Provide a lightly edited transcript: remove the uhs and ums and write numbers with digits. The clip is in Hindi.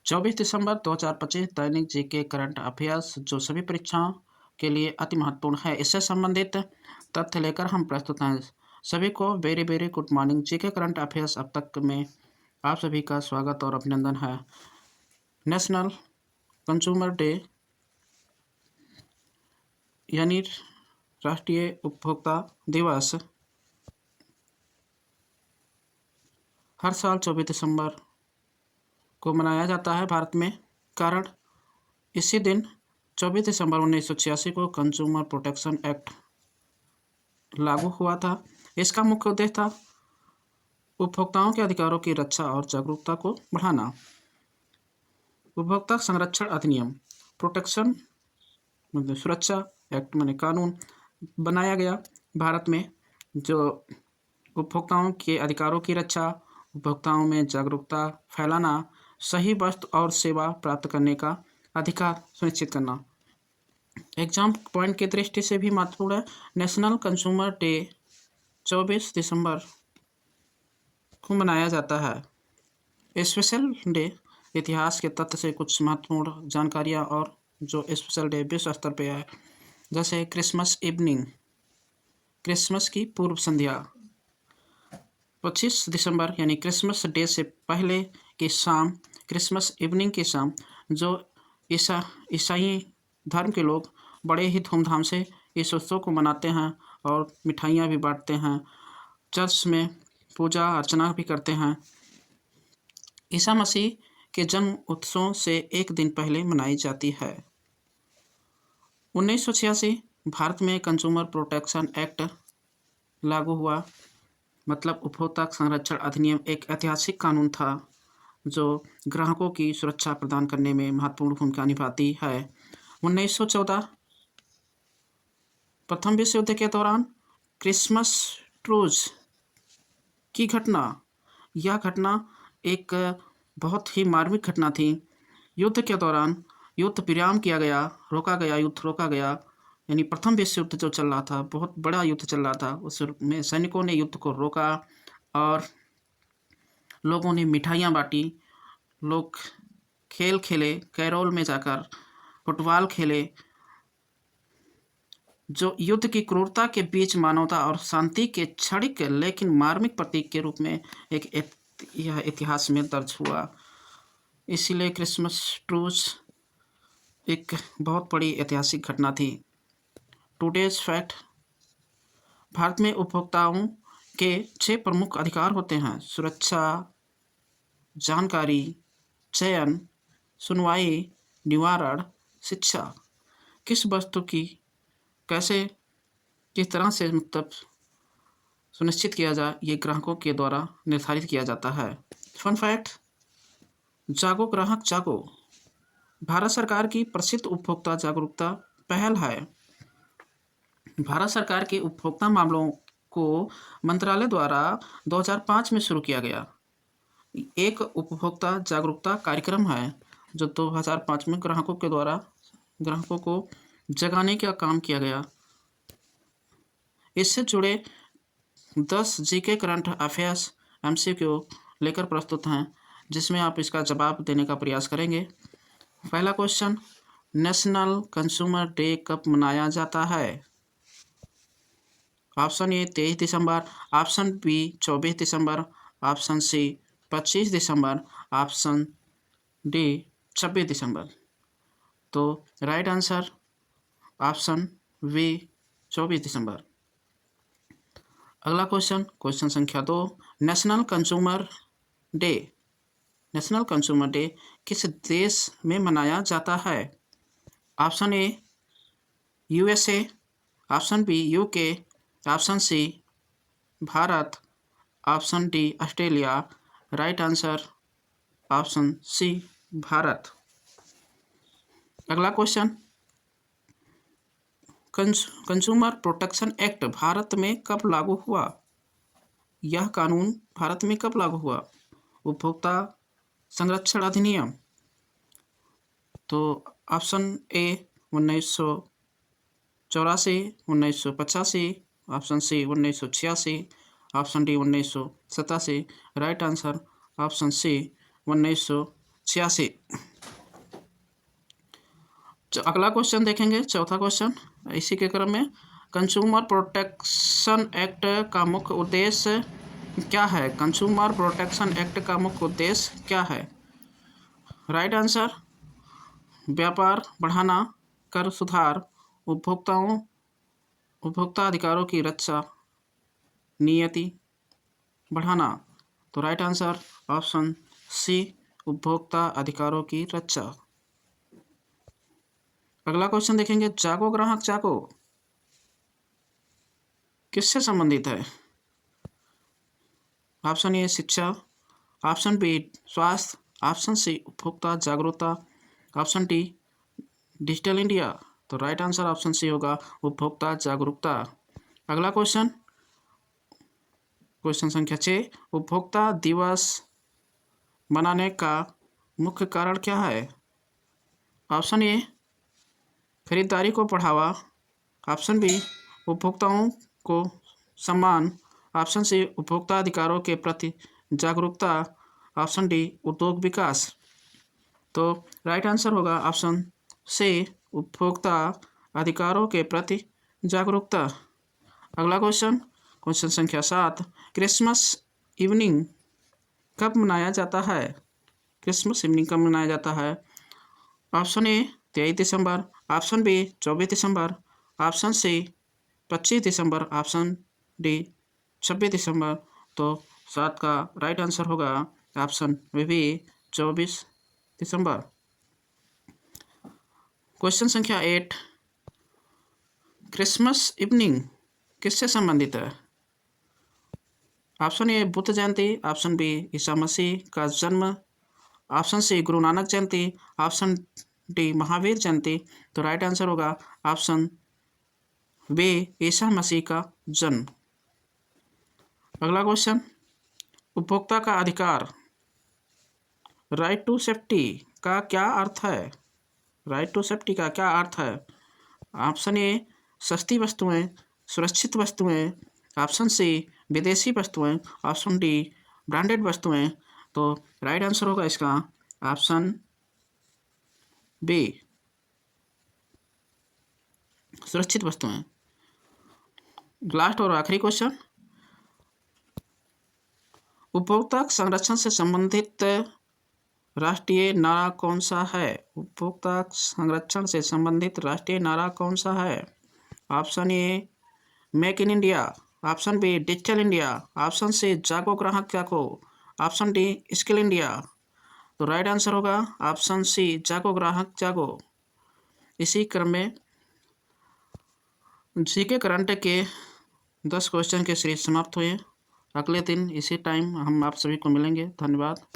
24 दिसंबर 2025 दैनिक जीके करंट अफेयर्स जो सभी परीक्षाओं के लिए अति महत्वपूर्ण है। इससे संबंधित तथ्य लेकर हम प्रस्तुत हैं। सभी को very very good morning. GK current affairs अब तक में आप सभी का स्वागत और अभिनंदन है। नेशनल कंज्यूमर डे यानी राष्ट्रीय उपभोक्ता दिवस हर साल 24 दिसंबर को मनाया जाता है भारत में। कारण इसी दिन 24 दिसंबर 1986 को कंज्यूमर प्रोटेक्शन एक्ट लागू हुआ था। इसका मुख्य उद्देश्य था उपभोक्ताओं के अधिकारों की रक्षा और जागरूकता को बढ़ाना। उपभोक्ता संरक्षण अधिनियम प्रोटेक्शन मतलब सुरक्षा एक्ट माने कानून बनाया गया भारत में, जो उपभोक्ताओं के अधिकारों की रक्षा, उपभोक्ताओं में जागरूकता फैलाना, सही वस्तु और सेवा प्राप्त करने का अधिकार सुनिश्चित करना। एग्जाम पॉइंट की दृष्टि से भी महत्वपूर्ण है। नेशनल कंज्यूमर डे 24 दिसंबर को मनाया जाता है। स्पेशल डे इतिहास के तथ्य से कुछ महत्वपूर्ण जानकारियाँ और जो स्पेशल डे विश्व स्तर पे है, जैसे क्रिसमस इवनिंग, क्रिसमस की पूर्व संध्या 25 दिसंबर यानी क्रिसमस डे से पहले की शाम, क्रिसमस इवनिंग की शाम, जो ईसाई धर्म के लोग बड़े ही धूमधाम से इस उत्सव को मनाते हैं और मिठाइयाँ भी बांटते हैं, चर्च में पूजा अर्चना भी करते हैं। ईसा मसीह के जन्म उत्सव से एक दिन पहले मनाई जाती है। 1986 भारत में कंज्यूमर प्रोटेक्शन एक्ट लागू हुआ। मतलब उपभोक्ता संरक्षण अधिनियम एक ऐतिहासिक कानून था जो ग्राहकों की सुरक्षा प्रदान करने में महत्वपूर्ण भूमिका निभाती है। 1914 प्रथम विश्व युद्ध के दौरान क्रिसमस ट्रूज की घटना, यह घटना एक बहुत ही मार्मिक घटना थी। युद्ध के दौरान युद्ध विराम किया गया, युद्ध रोका गया, यानी प्रथम विश्व युद्ध जो चल रहा था, बहुत बड़ा युद्ध चल रहा था, उसमें सैनिकों ने युद्ध को रोका और लोगों ने मिठाइयाँ बांटी, लोग खेल खेले, कैरोल में जाकर फुटबॉल खेले, जो युद्ध की क्रूरता के बीच मानवता और शांति के क्षणिक लेकिन मार्मिक प्रतीक के रूप में यह इतिहास में दर्ज हुआ। इसीलिए क्रिसमस ट्रूज एक बहुत बड़ी ऐतिहासिक घटना थी। टुडेज फैक्ट, भारत में उपभोक्ताओं के 6 प्रमुख अधिकार होते हैं: सुरक्षा, जानकारी, चयन, सुनवाई, निवारण, शिक्षा। किस वस्तु की किस तरह से मतलब सुनिश्चित किया जाए, ये ग्राहकों के द्वारा निर्धारित किया जाता है। फन फैक्ट, जागो ग्राहक जागो भारत सरकार की प्रसिद्ध उपभोक्ता जागरूकता पहल है। भारत सरकार के उपभोक्ता मामलों को मंत्रालय द्वारा 2005 में शुरू किया गया एक उपभोक्ता जागरूकता कार्यक्रम है, जो 2005 में ग्राहकों को जगाने का काम किया गया। इससे जुड़े 10 जीके करंट अफेयर्स MCQ लेकर प्रस्तुत हैं, जिसमें आप इसका जवाब देने का प्रयास करेंगे। पहला क्वेश्चन, नेशनल कंज्यूमर डे कब मनाया जाता है? ऑप्शन ए 23 दिसंबर, ऑप्शन बी 24 दिसंबर, ऑप्शन सी 25 दिसंबर, ऑप्शन डी 26 दिसंबर। तो राइट आंसर ऑप्शन बी 24 दिसंबर। अगला क्वेश्चन संख्या 2, नेशनल कंज्यूमर डे किस देश में मनाया जाता है? Option A USA, option B UK, option C Bharat, option D Australia. Right answer option C Bharat. अगला question, consumer protection act Bharat में कब लागू हुआ? यह कानून भारत में कब लागू हुआ? उपभोक्ता संरक्षण अधिनियम। तो option A 1984, 1985, option C 1986, option D 1987। Right answer option C 19 86। अगला क्वेश्चन देखेंगे, चौथा क्वेश्चन इसी के क्रम में। कंज्यूमर प्रोटेक्शन एक्ट का मुख्य उद्देश्य क्या है? कंज्यूमर प्रोटेक्शन एक्ट का मुख्य उद्देश्य क्या है? राइट आंसर, व्यापार बढ़ाना, कर सुधार, उपभोक्ता अधिकारों की रक्षा, नियति बढ़ाना। तो राइट आंसर ऑप्शन सी, उपभोक्ता अधिकारों की रक्षा। अगला क्वेश्चन देखेंगे, जागो ग्राहक जागो किससे संबंधित है? ऑप्शन ए शिक्षा, ऑप्शन बी स्वास्थ्य, ऑप्शन सी उपभोक्ता जागरूकता, ऑप्शन डी डिजिटल इंडिया। तो राइट आंसर ऑप्शन सी होगा, उपभोक्ता जागरूकता। अगला क्वेश्चन, क्वेश्चन संख्या 6, उपभोक्ता दिवस मनाने का मुख्य कारण क्या है? ऑप्शन ए खरीदारी को बढ़ावा, ऑप्शन बी उपभोक्ताओं को सम्मान, ऑप्शन सी उपभोक्ता अधिकारों के प्रति जागरूकता, ऑप्शन डी उद्योग विकास। तो राइट आंसर होगा ऑप्शन सी, उपभोक्ता अधिकारों के प्रति जागरूकता। अगला क्वेश्चन, क्वेश्चन संख्या 7, क्रिसमस इवनिंग कब मनाया जाता है? क्रिसमस इवनिंग कब मनाया जाता है? ऑप्शन ए 23 दिसंबर, ऑप्शन बी 24 दिसंबर, ऑप्शन सी 25 दिसंबर, ऑप्शन डी 26 दिसंबर। तो 7 का राइट आंसर होगा ऑप्शन बी 24 दिसंबर। क्वेश्चन संख्या 8, क्रिसमस इवनिंग किससे संबंधित है? Option A Buddha Jayanti, option B Isa Masih का जन्म, option C Guru Nanak Jayanti, option D Mahavir Jayanti. तो राइट आंसर होगा ऑप्शन बी ईसा मसीह का जन्म। अगला क्वेश्चन, उपभोक्ता का अधिकार, राइट टू सेफ्टी का क्या अर्थ है? राइट टू सेफ्टी का क्या अर्थ है? ऑप्शन ए सस्ती वस्तुएं, सुरक्षित वस्तुएं, ऑप्शन सी विदेशी वस्तुएं, ऑप्शन डी ब्रांडेड वस्तुएं। तो राइट आंसर होगा इसका ऑप्शन बी सुरक्षित वस्तुएं। लास्ट और आखिरी क्वेश्चन, उपभोक्ता संरक्षण से संबंधित राष्ट्रीय नारा कौन सा है? उपभोक्ता संरक्षण से संबंधित राष्ट्रीय नारा कौन सा है? Option A make in India, option B digital India, option C जागो ग्राहक जागो, ऑप्शन डी स्किल इंडिया। तो राइट आंसर होगा ऑप्शन सी जागो ग्राहक जागो। इसी क्रम में जीके करंट के 10 क्वेश्चन के सीरीज समाप्त हुए। अगले दिन इसी टाइम हम आप सभी को मिलेंगे। धन्यवाद।